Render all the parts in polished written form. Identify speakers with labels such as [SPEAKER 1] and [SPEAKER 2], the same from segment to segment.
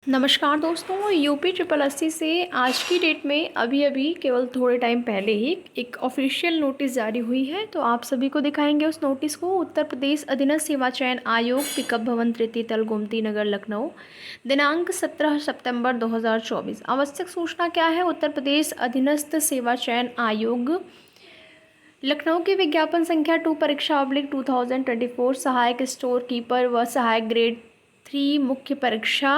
[SPEAKER 1] नमस्कार दोस्तों, UP triple SC से आज की डेट में अभी केवल थोड़े टाइम पहले ही एक ऑफिशियल नोटिस जारी हुई है। तो आप सभी को दिखाएंगे उस नोटिस को। उत्तर प्रदेश अधीनस्थ सेवा चयन आयोग, पिकअप भवन, तृतीय तल, गोमती नगर, लखनऊ, दिनांक 17 सितंबर 2024। आवश्यक सूचना क्या है? उत्तर प्रदेश अधीनस्थ सेवा चयन आयोग लखनऊ की विज्ञापन संख्या 2 परीक्षा ऑब्लिक 2024 सहायक स्टोर कीपर व सहायक ग्रेड 3 मुख्य परीक्षा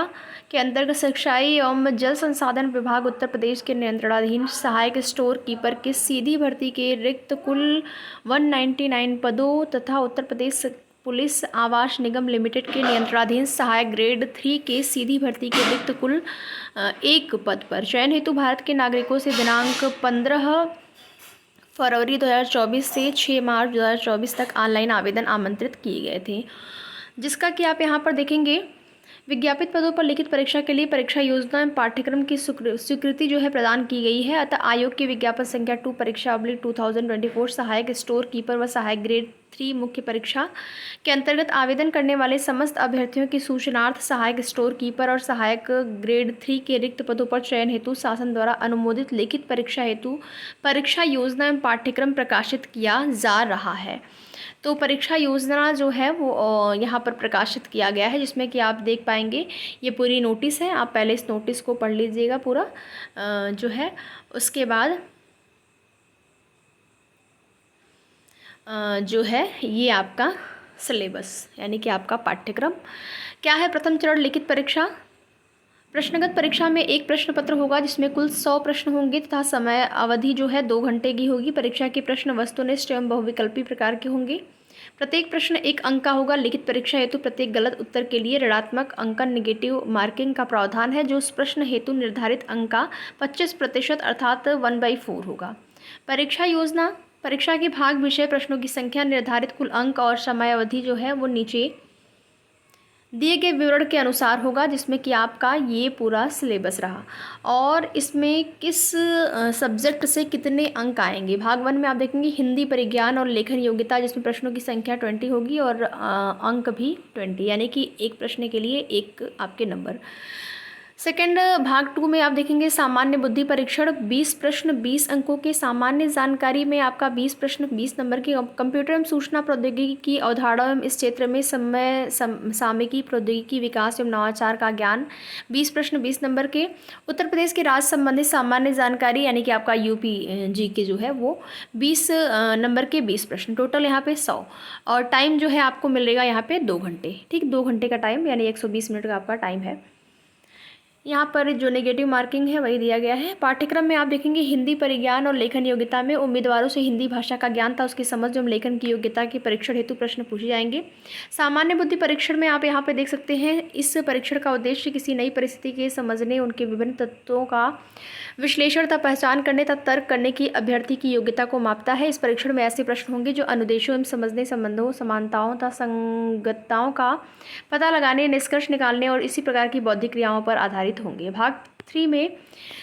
[SPEAKER 1] के अंतर्गत सिंचाई एवं जल संसाधन विभाग उत्तर प्रदेश के नियंत्रणाधीन सहायक स्टोर कीपर की सीधी भर्ती के रिक्त कुल 199 पदों तथा उत्तर प्रदेश पुलिस आवास निगम लिमिटेड के नियंत्रणाधीन सहायक ग्रेड 3 के सीधी भर्ती के रिक्त कुल 1 पद पर चयन हेतु भारत के नागरिकों से दिनांक 15 फरवरी 2024 से 6 मार्च 2024 तक ऑनलाइन आवेदन आमंत्रित किए गए थे। जिसका कि आप यहाँ पर देखेंगे, विज्ञापित पदों पर लिखित परीक्षा के लिए परीक्षा योजना एवं पाठ्यक्रम की स्वीकृति जो है प्रदान की गई है। अतः आयोग की विज्ञापन संख्या 2 परीक्षा ऑब्लिक 2024 सहायक स्टोर कीपर व सहायक ग्रेड 3 मुख्य परीक्षा के अंतर्गत आवेदन करने वाले समस्त अभ्यर्थियों की सूचनार्थ सहायक स्टोर कीपर और सहायक ग्रेड 3 के रिक्त पदों पर चयन हेतु शासन द्वारा अनुमोदित लिखित परीक्षा हेतु परीक्षा योजना एवं पाठ्यक्रम प्रकाशित किया जा रहा है। तो परीक्षा योजना जो है वो यहाँ पर प्रकाशित किया गया है, जिसमें कि आप देख पाएंगे ये पूरी नोटिस है। आप पहले इस नोटिस को पढ़ लीजिएगा पूरा जो है। उसके बाद जो है ये आपका सिलेबस यानी कि आपका पाठ्यक्रम क्या है। प्रथम चरण लिखित परीक्षा। प्रश्नगत परीक्षा में एक प्रश्न पत्र होगा जिसमें कुल 100 प्रश्न होंगे तथा समय अवधि जो है 2 घंटे की होगी। परीक्षा के प्रश्न वस्तुनिष्ठ एवं बहुविकल्पी प्रकार के होंगे। प्रत्येक प्रश्न 1 अंक का होगा। लिखित परीक्षा हेतु प्रत्येक गलत उत्तर के लिए ऋणात्मक अंकन नेगेटिव मार्किंग का प्रावधान है, जो उस प्रश्न हेतु निर्धारित अंक का 25% अर्थात 1/4 होगा। परीक्षा योजना। परीक्षा के भाग, विषय, प्रश्नों की संख्या, निर्धारित कुल अंक और समय अवधि जो है वो नीचे दिए गए विवरण के अनुसार होगा, जिसमें कि आपका ये पूरा सिलेबस रहा। और इसमें किस सब्जेक्ट से कितने अंक आएंगे। भाग 1 में आप देखेंगे हिंदी, परिज्ञान और लेखन योग्यता, जिसमें प्रश्नों की संख्या 20 होगी और अंक भी 20, यानी कि एक प्रश्न के लिए 1 आपके नंबर। सेकेंड भाग 2 में आप देखेंगे सामान्य बुद्धि परीक्षण, 20 प्रश्न 20 अंकों के। सामान्य जानकारी में आपका 20 प्रश्न 20 नंबर के। कंप्यूटर एवं सूचना प्रौद्योगिकी की अवधारणा एवं इस क्षेत्र में सामयिकी प्रौद्योगिकी विकास एवं नवाचार का ज्ञान, 20 प्रश्न 20 नंबर के। उत्तर प्रदेश के राज्य संबंधित सामान्य जानकारी यानी कि आपका यूपी जी के जो है वो 20 नंबर के 20 प्रश्न, टोटल यहाँ पे 100। और टाइम जो है आपको मिलेगा यहाँ पे 2 घंटे, ठीक, 2 घंटे का टाइम यानी 120 मिनट का आपका टाइम है। यहाँ पर जो नेगेटिव मार्किंग है वही दिया गया है। पाठ्यक्रम में आप देखेंगे हिंदी, परिज्ञान और लेखन योग्यता में उम्मीदवारों से हिंदी भाषा का ज्ञान था उसकी समझ एवं लेखन की योग्यता के परीक्षण हेतु प्रश्न पूछे जाएंगे। सामान्य बुद्धि परीक्षण में आप यहाँ पे देख सकते हैं, इस परीक्षण का उद्देश्य किसी नई परिस्थिति के समझने, उनके विभिन्न तत्वों का विश्लेषण तथा पहचान करने तथा तर्क करने की अभ्यर्थी की योग्यता को मापता है। इस परीक्षण में ऐसे प्रश्न होंगे जो अनुदेशों एवं समझने, संबंधों, समानताओं तथा संगतताओं का पता लगाने, निष्कर्ष निकालने और इसी प्रकार की बौद्धिक क्रियाओं पर आधारित होंगे। भाग 3 में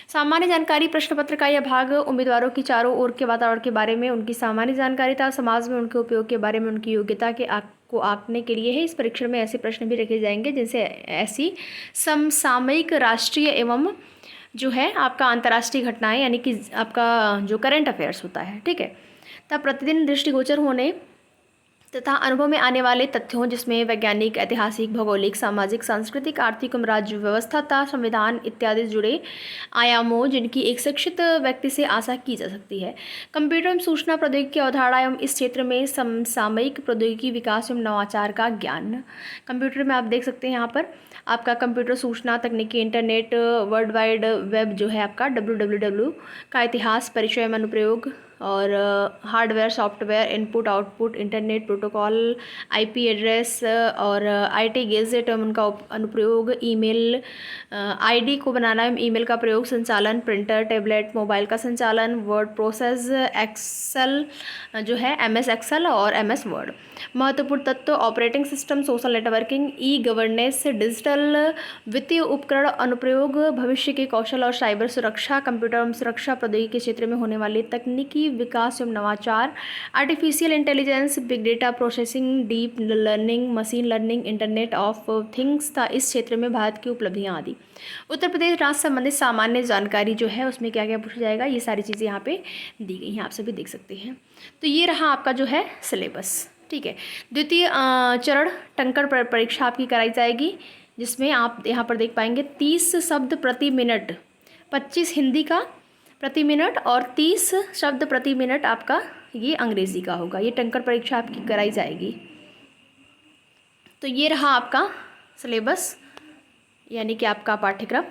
[SPEAKER 1] सामान्य जानकारी प्रश्न पत्र का यह भाग उम्मीदवारों की चारों ओर के वातावरण के बारे में, उनकी सामान्य जानकारी तथा समाज में उनके उपयोग के बारे में, उनकी योग्यता के को आंकने के लिए है। इस परीक्षण में ऐसे प्रश्न भी रखे जाएंगे जिनसे ऐसी समसामयिक, राष्ट्रीय एवं जो है आपका अंतर्राष्ट्रीय घटनाएं यानी कि आपका जो करंट अफेयर्स होता है, ठीक है, तब प्रतिदिन दृष्टिगोचर होने तथा अनुभव में आने वाले तथ्यों, जिसमें वैज्ञानिक, ऐतिहासिक, भौगोलिक, सामाजिक, सांस्कृतिक, आर्थिक एवं राज्य व्यवस्था तथा संविधान इत्यादि जुड़े आयामों जिनकी एक शिक्षित व्यक्ति से आशा की जा सकती है। कंप्यूटर एवं सूचना प्रौद्योगिकी की अवधारणा एवं इस क्षेत्र में समसामयिक प्रौद्योगिकी विकास एवं नवाचार का ज्ञान। कंप्यूटर में आप देख सकते हैं यहाँ पर आपका कंप्यूटर, सूचना तकनीकी, इंटरनेट, वर्ल्ड वाइड वेब जो है आपका WWW का इतिहास, परिचय एवं अनुप्रयोग और hardware, software, input output, internet protocol, IP address और IT गैजेट एवं उनका अनुप्रयोग, ईमेल ID को बनाना एवं ईमेल का प्रयोग, संचालन, प्रिंटर, टैबलेट, मोबाइल का संचालन, वर्ड प्रोसेस, एक्सेल जो है MS एक्सेल और MS वर्ड। महत्वपूर्ण तत्व operating system, social networking, governance, digital वित्तीय उपकरण अनुप्रयोग, भविष्य के कौशल और साइबर सुरक्षा, कंप्यूटर एवं सुरक्षा प्रौद्योगिकी के क्षेत्र में होने वाली तकनीकी विकास एवं नवाचार, artificial intelligence, big data processing, deep learning, machine learning, internet of things था इस क्षेत्र में भारत की उपलब्धियां आदि। उत्तर प्रदेश राज्य संबंधित सामान्य जानकारी जो है उसमें क्या क्या पूछा जाएगा, ये सारी चीज़ें यहाँ पे दी गई हैं, आप सभी देख सकते हैं। तो ये रहा आपका जो है सिलेबस, ठीक है। द्वितीय चरण टंकर परीक्षा आपकी कराई जाएगी, जिसमें आप यहाँ पर देख पाएंगे 30 शब्द प्रति मिनट, 25 हिंदी का प्रति मिनट और 30 शब्द प्रति मिनट आपका ये अंग्रेज़ी का होगा। ये टंकर परीक्षा आपकी कराई जाएगी। तो ये रहा आपका सिलेबस, यानी कि आपका पाठ्यक्रम।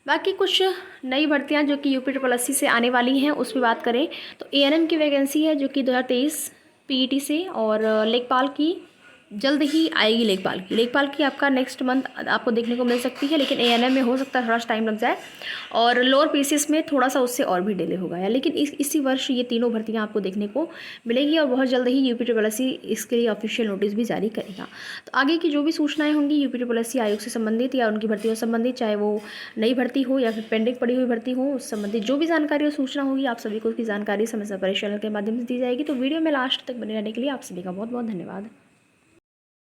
[SPEAKER 1] बाकी कुछ नई भर्तियां जो कि UPSSC से आने वाली हैं उस पर बात करें तो ANM की वैकेंसी है जो कि 2023 PET से, और लेखपाल की जल्द ही आएगी। लेखपाल की आपका नेक्स्ट मंथ आपको देखने को मिल सकती है, लेकिन ANM में हो सकता है थोड़ा सा टाइम लग जाए, और लोअर PCS में थोड़ा सा उससे और भी डिले होगा, लेकिन इसी वर्ष ये तीनों भर्तियां आपको देखने को मिलेगी, और बहुत जल्द ही UPSSC इसके लिए ऑफिशियल नोटिस भी जारी करेगा। तो आगे की जो भी सूचनाएँ होंगी UPSSC आयोग से संबंधित या उनकी भर्तियों से संबंधित, चाहे वो नई भर्ती हो या फिर पेंडिंग पड़ी हुई भर्ती हो, उस संबंधित जो भी जानकारी और सूचना होगी आप सभी को उसकी जानकारी समय समय पर चैनल के माध्यम से दी जाएगी। तो वीडियो में लास्ट तक बने रहने के लिए आप सभी का बहुत बहुत धन्यवाद।